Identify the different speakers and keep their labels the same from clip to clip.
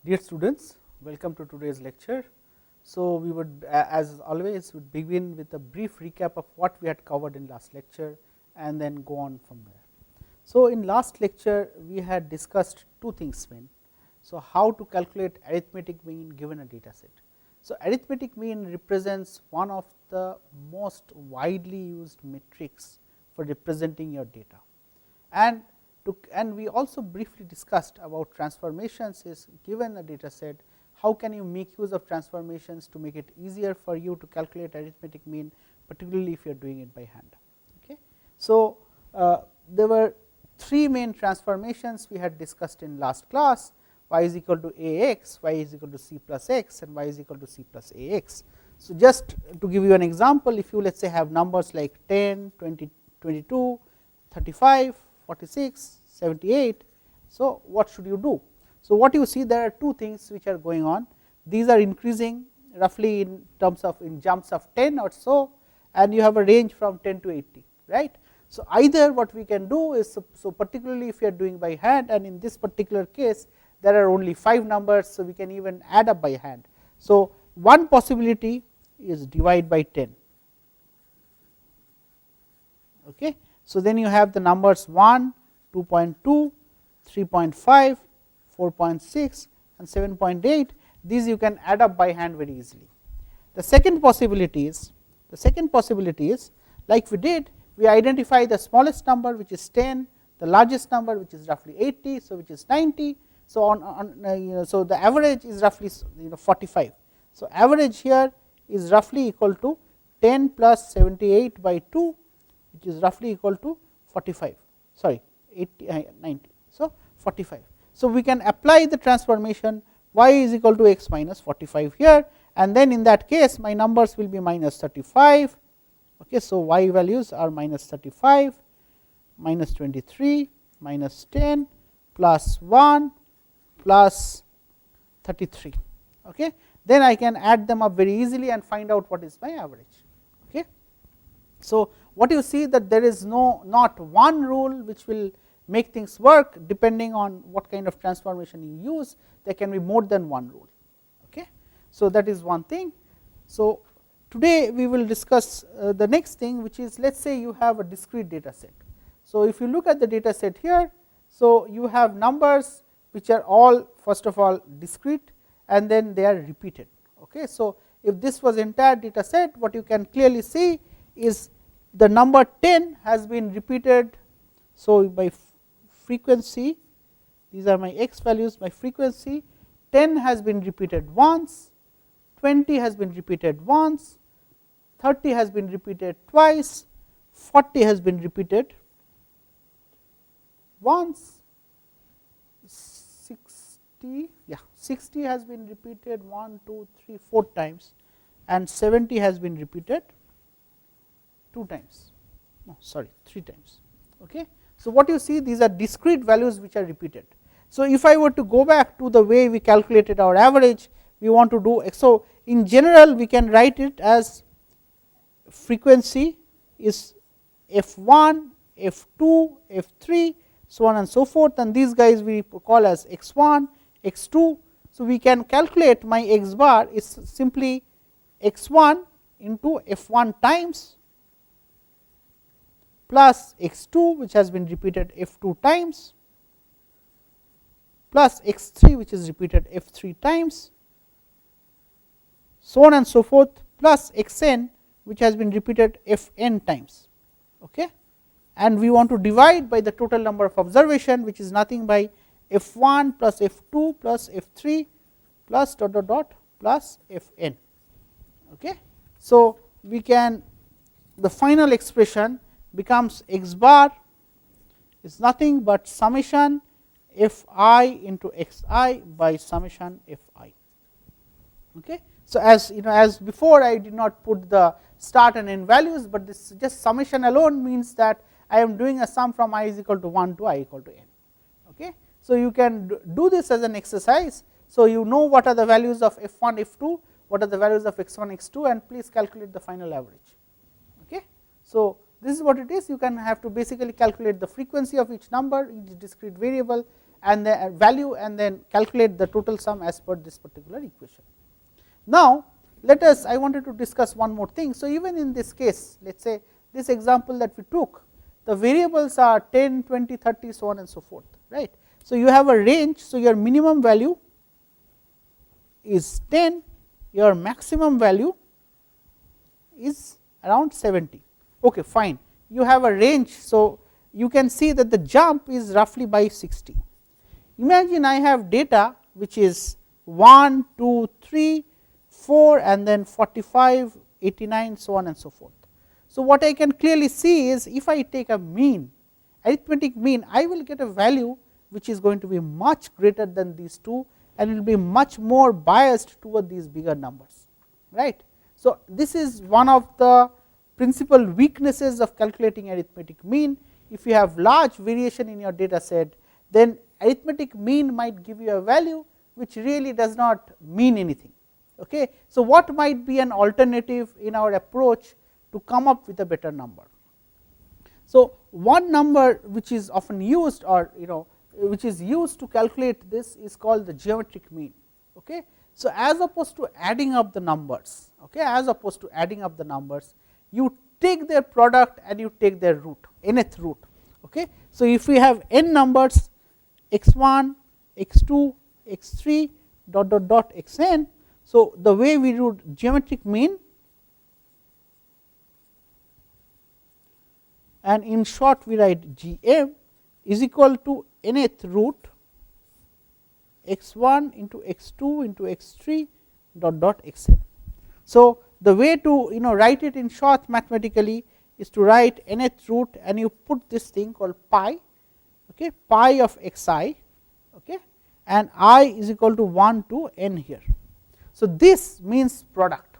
Speaker 1: Dear students, welcome to today's lecture. So, we would as always would begin with a brief recap of what we had covered in last lecture and then go on from there. So, in last lecture we had discussed two things main. So, how to calculate arithmetic mean given a data set. So, arithmetic mean represents one of the most widely used metrics for representing your data, and we also briefly discussed about transformations. Is given a data set, how can you make use of transformations to make it easier for you to calculate arithmetic mean, particularly if you are doing it by hand. Okay. So, there were three main transformations we had discussed in last class: y is equal to ax, y is equal to c plus x, and y is equal to c plus ax. So, just to give you an example, if you let us say have numbers like 10, 20, 22, 35, 46, 78. So, what should you do? So, what you see, there are two things which are going on. These are increasing roughly in terms of in jumps of 10 or so, and you have a range from 10 to 80, right. So, either what we can do is, so particularly if you are doing by hand, and in this particular case there are only 5 numbers. So, we can even add up by hand. So, one possibility is divide by 10. Okay. So, then you have the numbers 1, 2.2, 3.5, 4.6 and 7.8. These you can add up by hand very easily. The second possibility is like we did, we identify the smallest number, which is 10, the largest number, which is roughly 80, so which is 90. So, so the average is roughly 45. So, average here is roughly equal to 10 plus 78 by 2, which is roughly equal to 45, sorry 80, 90. So, 45. So, we can apply the transformation y is equal to x minus 45 here, and then in that case my numbers will be minus 35. Okay. So, y values are minus 35, minus 23, minus 10, plus 1, plus 33. Okay. Then I can add them up very easily and find out what is my average. Okay. So, what you see that there is not one rule which will make things work, depending on what kind of transformation you use. There can be more than one rule. Okay. So, that is one thing. So, today we will discuss the next thing, which is, let us say you have a discrete data set. So, if you look at the data set here, so you have numbers which are all first of all discrete, and then they are repeated. Okay. So, if this was entire data set, what you can clearly see is the number 10 has been repeated. So, by frequency, these are my x values, my frequency 10 has been repeated once, 20 has been repeated once, 30 has been repeated twice, 40 has been repeated once, 60 has been repeated 1, 2, 3, 4 times, and 70 has been repeated 2 times, no sorry 3 times. Okay. So, what you see, these are discrete values which are repeated. So, if I were to go back to the way we calculated our average, we want to do, so in general we can write it as frequency is f1, f2, f3, so on and so forth, and these guys we call as x1, x2. So, we can calculate my x bar is simply x1 into f1 times plus x2, which has been repeated f2 times, plus x3, which is repeated f3 times, so on and so forth, plus xn, which has been repeated fn times. Okay. And we want to divide by the total number of observation, which is nothing by f1 plus f2 plus f3 plus dot dot dot plus fn. Okay. So, we can, the final expression becomes x bar is nothing but summation fi into xi by summation fi. Okay. So, as as before I did not put the start and end values, but this just summation alone means that I am doing a sum from I is equal to 1 to I equal to n. Okay. So, you can do this as an exercise. So, you know what are the values of f1, f2, what are the values of x1, x2, and please calculate the final average. Okay. So, this is what it is. You can have to basically calculate the frequency of each number, each discrete variable and the value, and then calculate the total sum as per this particular equation. Now, let us, I wanted to discuss one more thing. So, even in this case, let us say this example that we took, the variables are 10, 20, 30, so on and so forth, right. So, you have a range. So, your minimum value is 10, your maximum value is around 70, okay, fine. You have a range. So, you can see that the jump is roughly by 60. Imagine I have data which is 1, 2, 3, 4 and then 45, 89, so on and so forth. So, what I can clearly see is if I take a mean, arithmetic mean, I will get a value which is going to be much greater than these two, and it will be much more biased toward these bigger numbers, right. So, this is one of the principal weaknesses of calculating arithmetic mean. If you have large variation in your data set, then arithmetic mean might give you a value which really does not mean anything. Okay. So, what might be an alternative in our approach to come up with a better number? So, one number which is often used, or which is used to calculate this, is called the geometric mean. Okay. So, as opposed to adding up the numbers, you take their product and you take their root, nth root. Okay. So, if we have n numbers x1, x2, x3 dot dot dot xn. So, the way we do geometric mean, and in short we write GM is equal to nth root x1 into x2 into x3 dot dot xn. So, the way to write it in short mathematically is to write nth root and you put this thing called pi, okay, pi of xi, okay, and I is equal to 1 to n here. So, this means product.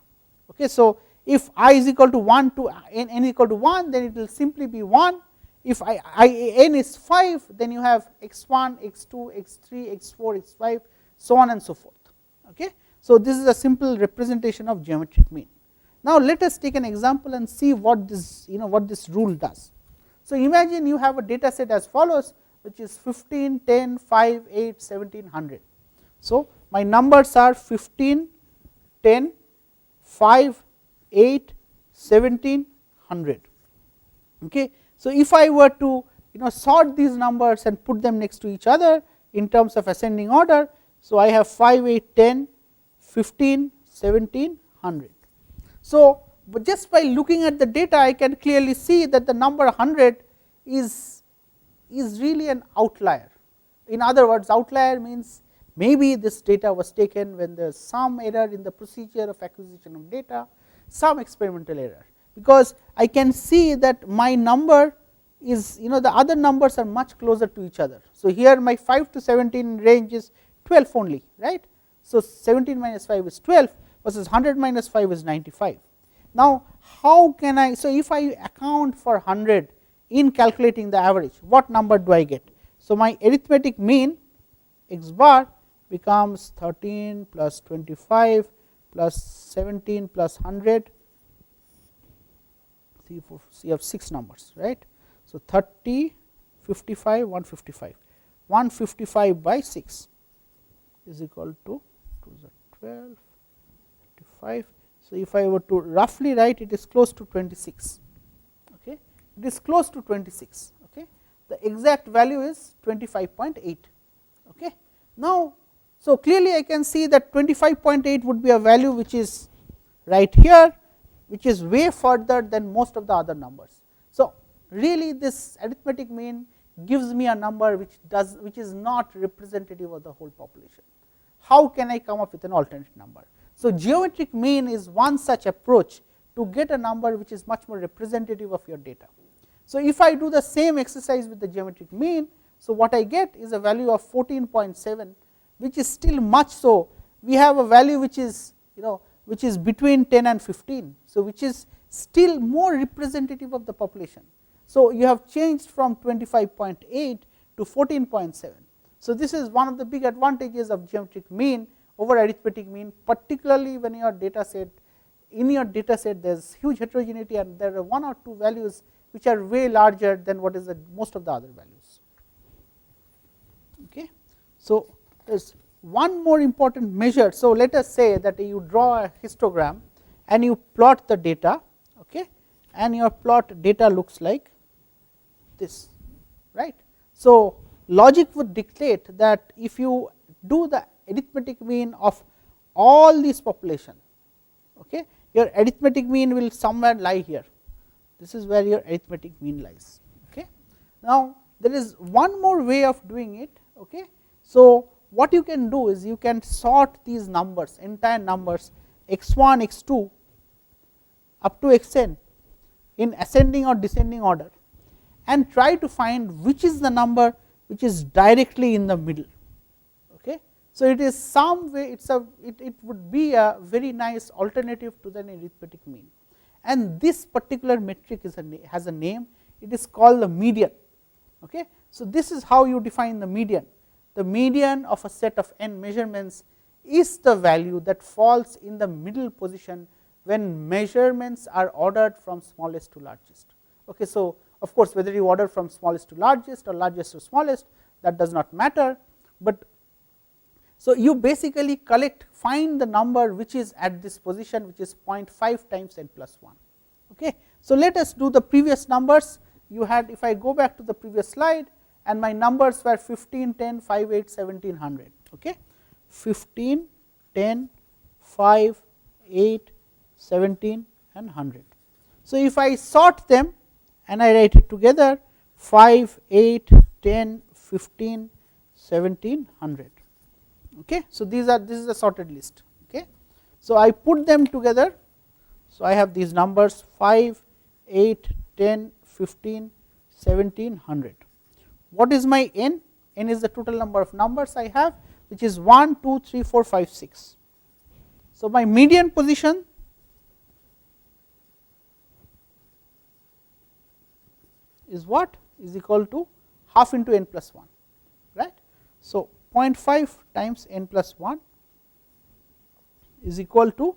Speaker 1: Okay. So, if I is equal to 1 to n equal to 1, then it will simply be 1. If n is 5, then you have x1, x2, x3, x4, x5, so on and so forth. Okay. So, this is a simple representation of geometric mean. Now, let us take an example and see what this what this rule does. So, imagine you have a data set as follows, which is 15, 10, 5, 8, 17, 100. So, my numbers are 15, 10, 5, 8, 17, 100. Okay. So, if I were to sort these numbers and put them next to each other in terms of ascending order. So, I have 5, 8, 10, 15, 17, 100. So, but just by looking at the data, I can clearly see that the number 100 is really an outlier. In other words, outlier means maybe this data was taken when there is some error in the procedure of acquisition of data, some experimental error, because I can see that my number is the other numbers are much closer to each other. So, here my 5 to 17 range is 12 only, right. So, 17 minus 5 is 12 versus 100 minus 5 is 95. Now, how can I, so if I account for 100 in calculating the average, what number do I get? So, my arithmetic mean x bar becomes 13 plus 25 plus 17 plus 100, so you have 6 numbers, right. So, 30, 55, 155, 155 by 6 is equal to 12, 55. So, if I were to roughly write, it is close to 26. Okay. It is close to 26. Okay. The exact value is 25.8. Okay. Now, so clearly I can see that 25.8 would be a value which is right here, which is way further than most of the other numbers. So, really this arithmetic mean gives me a number which is not representative of the whole population. How can I come up with an alternate number? So, geometric mean is one such approach to get a number which is much more representative of your data. So, if I do the same exercise with the geometric mean, so what I get is a value of 14.7, which is still much so. We have a value which is which is between 10 and 15. So, which is still more representative of the population. So, you have changed from 25.8 to 14.7. So, this is one of the big advantages of geometric mean over arithmetic mean, particularly when your data set, in your data set there is huge heterogeneity and there are 1 or 2 values which are way larger than what is the most of the other values. Okay. So, there is one more important measure. So, let us say that you draw a histogram and you plot the data, okay, and your plot data looks like this, right. So, logic would dictate that if you do the arithmetic mean of all these population, okay, your arithmetic mean will somewhere lie here. This is where your arithmetic mean lies. Okay. Now, there is one more way of doing it. Okay. So, what you can do is you can sort these numbers, entire numbers x1, x2 up to xn in ascending or descending order, and try to find which is the number which is directly in the middle. Okay. So, it is some way it would be a very nice alternative to the arithmetic mean, and this particular metric has a name, it is called the median. Okay. So, this is how you define the median. The median of a set of n measurements is the value that falls in the middle position when measurements are ordered from smallest to largest. Okay. So, of course, whether you order from smallest to largest or largest to smallest, that does not matter, but so you basically find the number which is at this position, which is 0.5 times n plus 1. Okay. So, let us do the previous numbers. You had, if I go back to the previous slide, and my numbers were 15, 10, 5, 8, 1700. Okay. 15, 10, 5, 8, 17 and 100. So, if I sort them and I write it together, 5, 8, 10, 15, 17, 100. Okay. So, this is a sorted list. Okay. So, I put them together. So, I have these numbers 5, 8, 10, 15, 17, 100. What is my n? N is the total number of numbers I have, which is 1, 2, 3, 4, 5, 6. So, my median position is what? Is equal to half into n plus 1, right. So, 0.5 times n plus 1 is equal to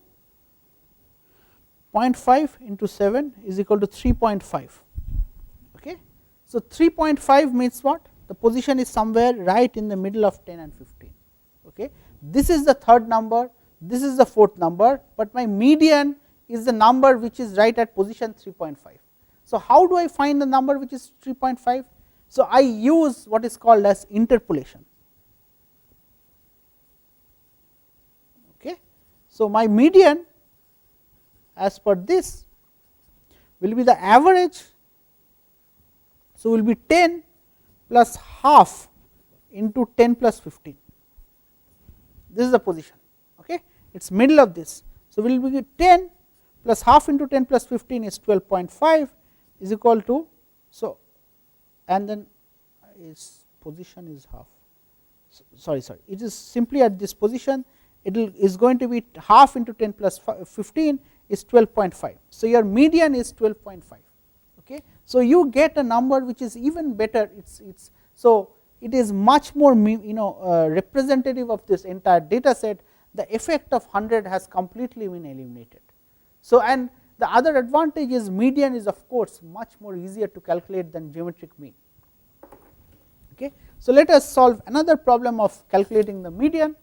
Speaker 1: 0.5 into 7 is equal to 3.5. Okay. So, 3.5 means what? The position is somewhere right in the middle of 10 and 15. Okay. This is the third number, this is the fourth number, but my median is the number which is right at position 3.5. So, how do I find the number which is 3.5? So, I use what is called as interpolation. Okay. So, my median as per this will be the average. So, will be 10 plus half into 10 plus 15. This is the position. Okay. It is middle of this. So, will be 10 plus half into 10 plus 15 is 12.5 is equal to, so, and then its position is half. Sorry, it is simply at this position, it is going to be half into 10 plus 15 is 12.5. So, your median is 12.5. Okay. So, you get a number which is even better. So, it is much more representative of this entire data set. The effect of 100 has completely been eliminated. So, and the other advantage is median is of course much more easier to calculate than geometric mean. Okay. So, let us solve another problem of calculating the median.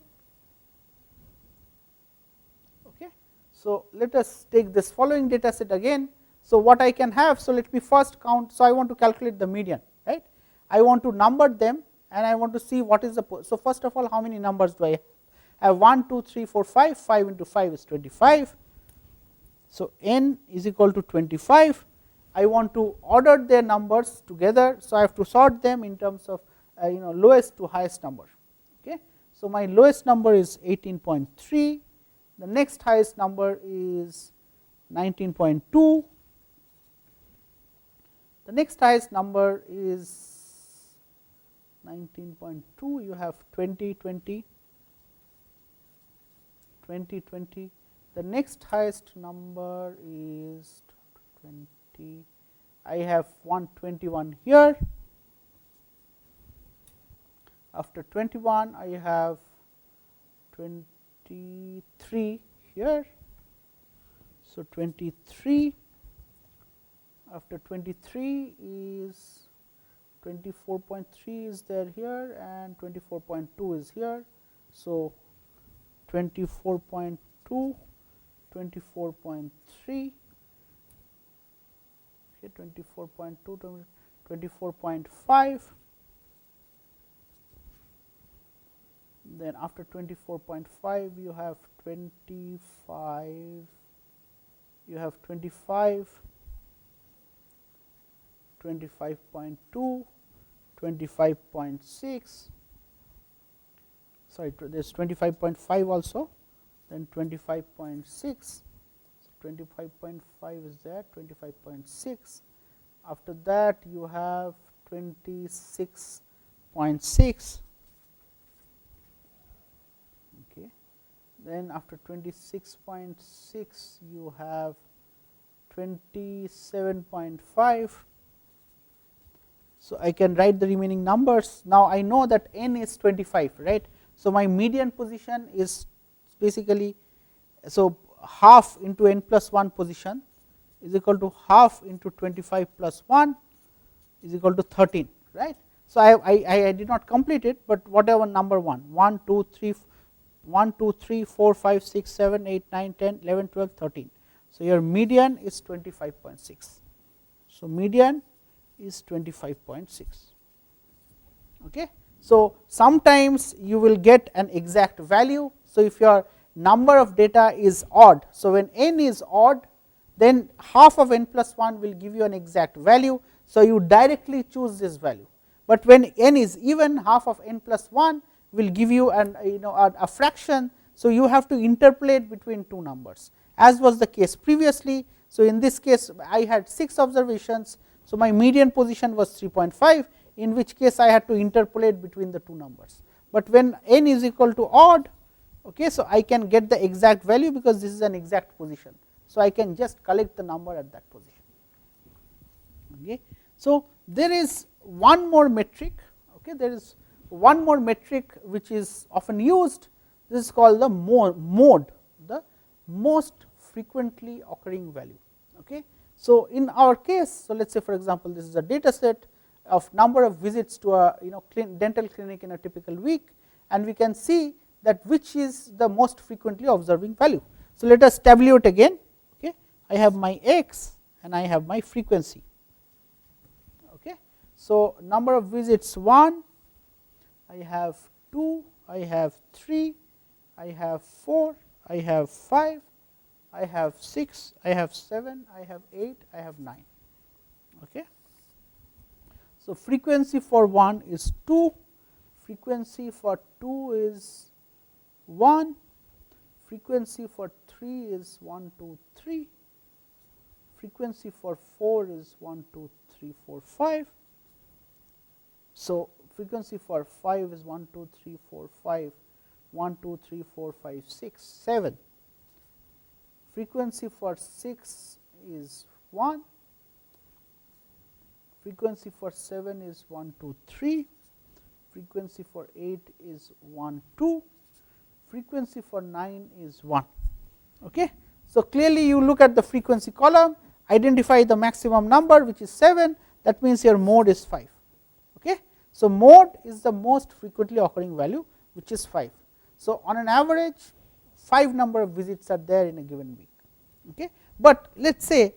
Speaker 1: Okay. So, let us take this following data set again. So, what I can have, so let me first count. So, I want to calculate the median, right. I want to number them and I want to see what is the, so first of all how many numbers do I have? I have 1, 2, 3, 4, 5, 5 into 5 is 25. So, n is equal to 25. I want to order their numbers together. So, I have to sort them in terms of lowest to highest number. Okay. So, my lowest number is 18.3, the next highest number is 19.2, the next highest number is 19.2, you have 20, 20, 20, 20, the next highest number is 20, I have 121 here, after 21 I have 23 here, so 23, after 23 is 24.3 is there here, and 24.2 is here. So, 24.2, 24.3, okay, 24.2, 24.5, then after 24.5 you have 25, you have 25, 25.2, 25.6, sorry, there is 25.5 also, then 25.6, so 25.5 is there, 25.6, after that you have 26.6, okay. Then after 26.6 you have 27.5. So, I can write the remaining numbers. Now, I know that n is 25, right. So, my median position is basically, so half into n plus 1 position is equal to half into 25 plus 1 is equal to 13, right. So, I did not complete it, but whatever number 1, 2, 3, 4, 5, 6, 7, 8, 9, 10, 11, 12, 13. So, your median is 25.6. So, median is 25.6. Okay. So, sometimes you will get an exact value. So, if your number of data is odd, so when n is odd, then half of n plus 1 will give you an exact value. So, you directly choose this value, but when n is even, half of n plus 1 will give you an a fraction. So, you have to interpolate between two numbers, as was the case previously. So, in this case I had 6 observations. So, my median position was 3.5, in which case I had to interpolate between the two numbers, but when n is equal to odd, okay, so I can get the exact value because this is an exact position. So, I can just collect the number at that position. Okay. So, there is one more metric, okay, there is one more metric which is often used. This is called the mode, the most frequently occurring value. Okay. So, in our case, so let us say for example, this is a data set of number of visits to a dental clinic in a typical week, and we can see that which is the most frequently observing value. So, let us tabulate again. Okay. I have my x and I have my frequency. Okay. So, number of visits 1, I have 2, I have 3, I have 4, I have 5, I have 6, I have 7, I have 8, I have 9. Okay. So, frequency for 1 is 2, frequency for 2 is 1, frequency for 3 is 1, 2, 3, frequency for 4 is 1, 2, 3, 4, 5. So, frequency for 5 is 1, 2, 3, 4, 5, 1, 2, 3, 4, 5, 6, 7. Frequency for 6 is 1, frequency for 7 is 1, 2, 3, frequency for 8 is 1, 2, frequency for 9 is 1. Okay. So, clearly you look at the frequency column, identify the maximum number which is 7, that means your mode is 5. Okay. So, mode is the most frequently occurring value which is 5. So, on an average 5 number of visits are there in a given week. Okay. But let us say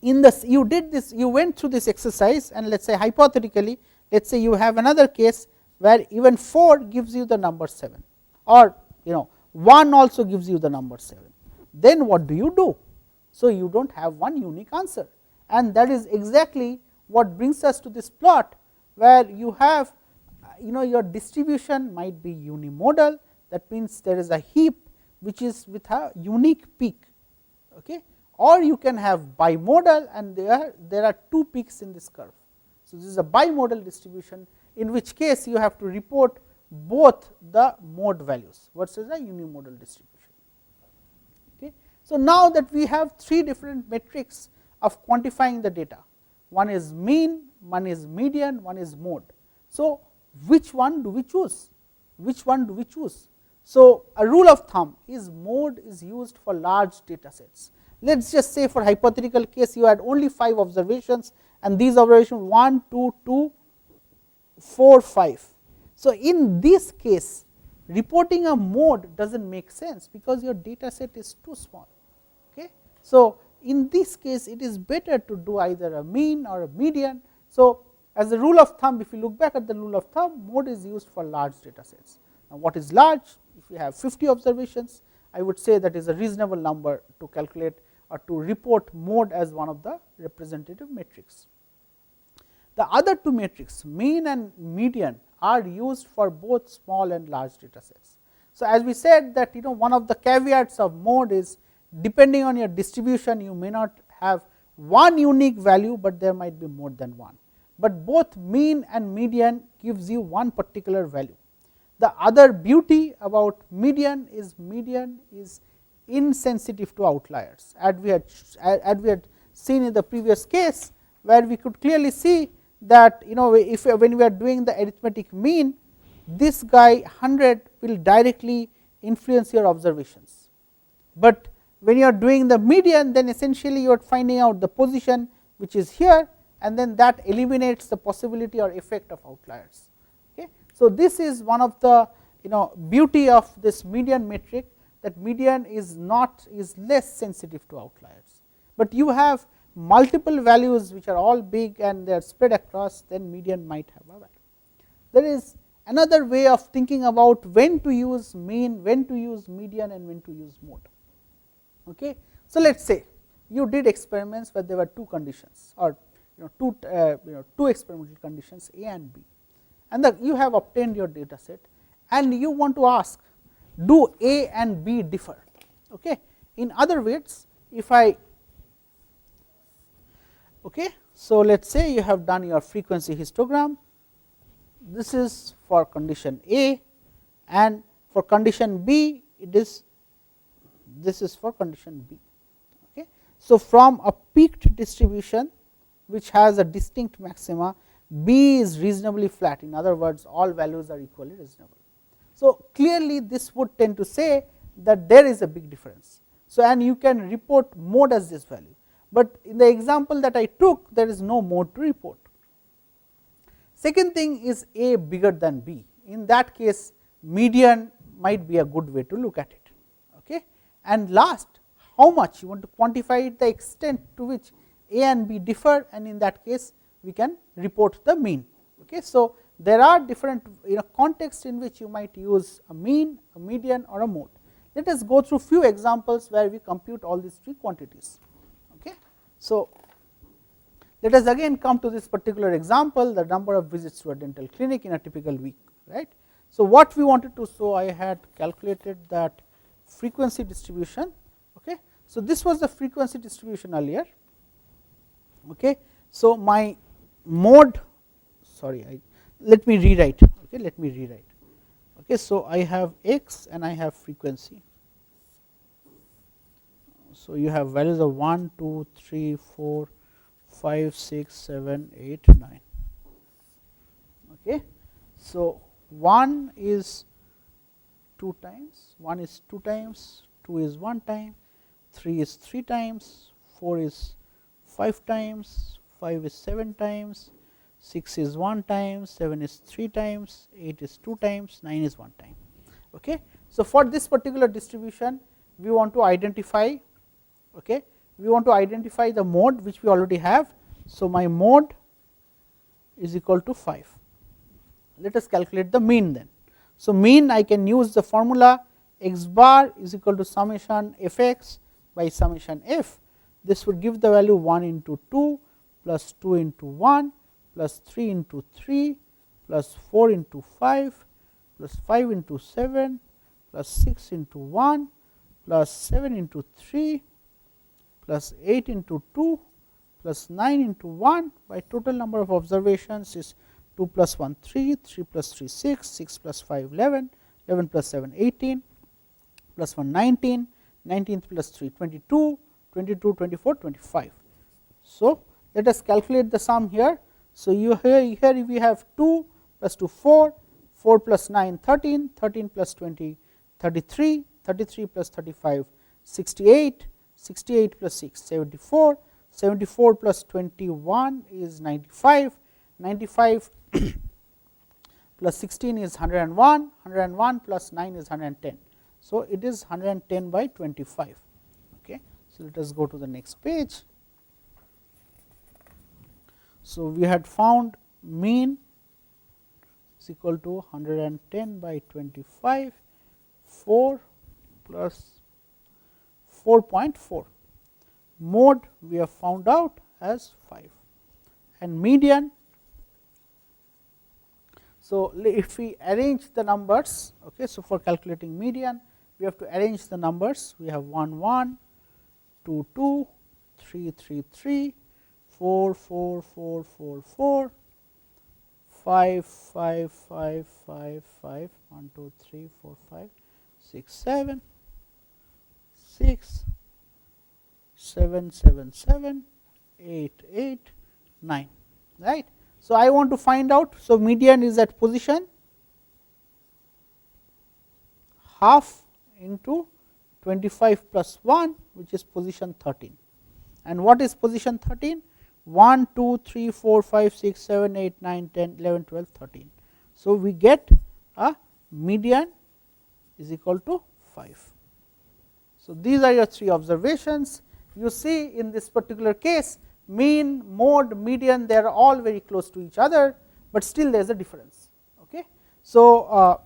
Speaker 1: in this you did this, you went through this exercise, and let us say hypothetically, let us say you have another case where even 4 gives you the number 7, or 1 also gives you the number 7. Then what do you do? So, you do not have one unique answer, and that is exactly what brings us to this plot, where you have your distribution might be unimodal. That means there is a heap which is with a unique peak, okay, or you can have bimodal, and there are 2 peaks in this curve. So, this is a bimodal distribution, in which case you have to report both the mode values versus a unimodal distribution. Okay. So, now that we have 3 different metrics of quantifying the data, one is mean, one is median, one is mode. So, which one do we choose? Which one do we choose? So, a rule of thumb is mode is used for large data sets, let us just say for hypothetical case you had only 5 observations and these observations 1, 2, 2, 4, 5. So, in this case reporting a mode does not make sense because your data set is too small. Okay. So, in this case it is better to do either a mean or a median. So, as a rule of thumb, if you look back at the rule of thumb, mode is used for large data sets. Now, what is large? If you have 50 observations, I would say that is a reasonable number to calculate or to report mode as one of the representative metrics. The other two metrics, mean and median, are used for both small and large data sets. So, as we said that one of the caveats of mode is depending on your distribution you may not have one unique value, but there might be more than one, but both mean and median gives you one particular value. The other beauty about median is insensitive to outliers, as we had seen in the previous case, where we could clearly see that if when we are doing the arithmetic mean, this guy 100 will directly influence your observations, but when you are doing the median, then essentially you are finding out the position which is here, and then that eliminates the possibility or effect of outliers. Okay. So, this is one of the beauty of this median metric, that median is less sensitive to outliers, but you have multiple values which are all big and they are spread across, then median might have a value. There is another way of thinking about when to use mean, when to use median, and when to use mode. Okay. So, let us say you did experiments where there were two conditions or two experimental conditions A and B, and you have obtained your data set and you want to ask, do A and B differ? Okay. In other words, if I so let us say you have done your frequency histogram, this is for condition A, and for condition B this is for condition B. Okay. So, from a peaked distribution which has a distinct maxima, B is reasonably flat, in other words all values are equally reasonable. So, clearly this would tend to say that there is a big difference. So, and you can report mode as this value, but in the example that I took there is no mode to report. Second thing is A bigger than B, in that case median might be a good way to look at it. Okay. And last, how much you want to quantify the extent to which A and B differ, and in that case we can report the mean. Okay. So, there are different contexts in which you might use a mean, a median, or a mode. Let us go through few examples where we compute all these three quantities. Okay. So, let us again come to this particular example, the number of visits to a dental clinic in a typical week, right. So, what we wanted to show, I had calculated that frequency distribution. Okay. So, this was the frequency distribution earlier. Okay. So, my mode, let me rewrite. Okay. Let me rewrite. Okay. So, I have x and I have frequency. So, you have values of 1, 2, 3, 4, 5, 6, 7, 8, 9. Okay. So, 1 is 2 times, 1 is 2 times, 2 is 1 time, 3 is 3 times, 4 is 5 times, 5 is 7 times, 6 is 1 time, 7 is 3 times, 8 is 2 times, 9 is 1 time. Okay. So, for this particular distribution we want to identify, the mode which we already have. So, my mode is equal to 5. Let us calculate the mean then. So, mean I can use the formula x bar is equal to summation f x by summation f. This would give the value 1 into 2 plus 2 into 1 plus 3 into 3 plus 4 into 5 plus 5 into 7 plus 6 into 1 plus 7 into 3 plus 8 into 2 plus 9 into 1 by total number of observations is 2 plus 1 3, 3 plus 3 6, 6 plus 5 11, 11 plus 7 18, plus 1 19, 19 plus 3 22, 22 24 25. So, let us calculate the sum here. So, here we have 2 plus 2 4, 4 plus 9 13, 13 plus 20 33, 33 plus 35 68, 68 plus 6, 74, 74 plus 21 is 95, 95 plus 16 is 101, 101 plus 9 is 110. So, it is 110 by 25. Okay. So, let us go to the next page. So, we had found mean is equal to 110 by 25, 4 plus 4.4. Mode we have found out as 5, and median. So, if we arrange the numbers, okay, so for calculating median, we have to arrange the numbers. We have 1 1, 2 2, 3 3 3, 4 4 4 4 4, 5 5 5 5 5, 1 2 3 4 5 6 7, 6 7 7 7, 8 8 9, right. So, I want to find out. So, median is at position half into 25 plus 1, which is position 13. And what is position 13? 1 2 3 4 5 6 7 8 9 10 11 12 13. So, we get a median is equal to 5. So, these are your 3 observations. You see in this particular case, mean, mode, median, they are all very close to each other, but still there is a difference. Okay. So,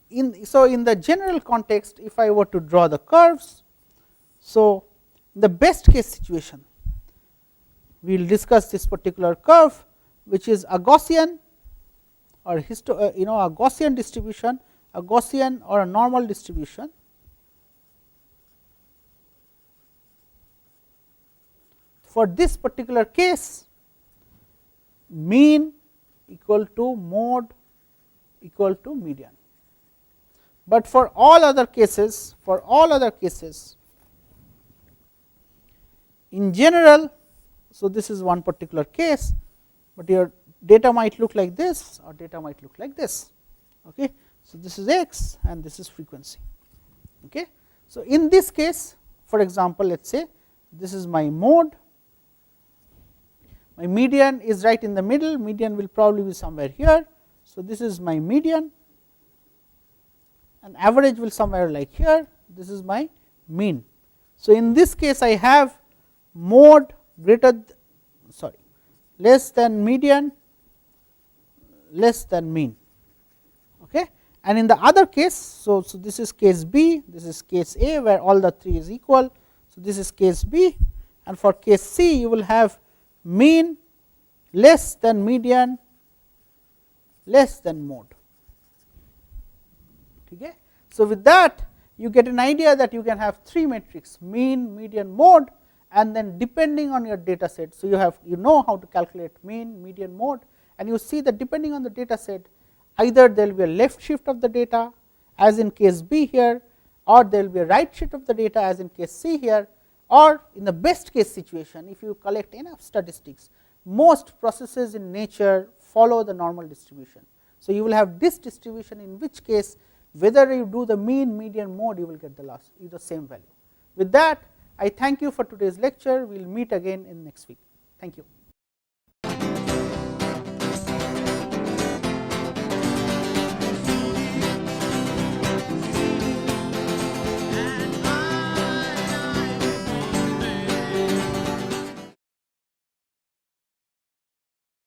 Speaker 1: in the general context, if I were to draw the curves, so in the best case situation, we will discuss this particular curve, which is a Gaussian or a Gaussian distribution, a Gaussian or a normal distribution. For this particular case, mean equal to mode equal to median. But for all other cases, in general, so this is one particular case, but your data might look like this or data might look like this. Okay. So, this is x and this is frequency. Okay. So, in this case, for example, let us say this is my mode. My median is right in the middle, median will probably be somewhere here. So, this is my median, and average will somewhere like here, this is my mean. So, in this case I have mode less than median, less than mean. Okay. And in the other case, so this is case B, this is case A where all the 3 is equal. So, this is case B, and for case C you will have mean less than median less than mode. Okay. So, with that you get an idea that you can have 3 metrics, mean, median, mode, and then depending on your data set. So, you know how to calculate mean, median, mode, and you see that depending on the data set, either there will be a left shift of the data as in case B here, or there will be a right shift of the data as in case C here, or in the best case situation, if you collect enough statistics, most processes in nature follow the normal distribution. So, you will have this distribution, in which case whether you do the mean, median, mode, you will get the same value. With that, I thank you for today's lecture. We will meet again in next week. Thank you.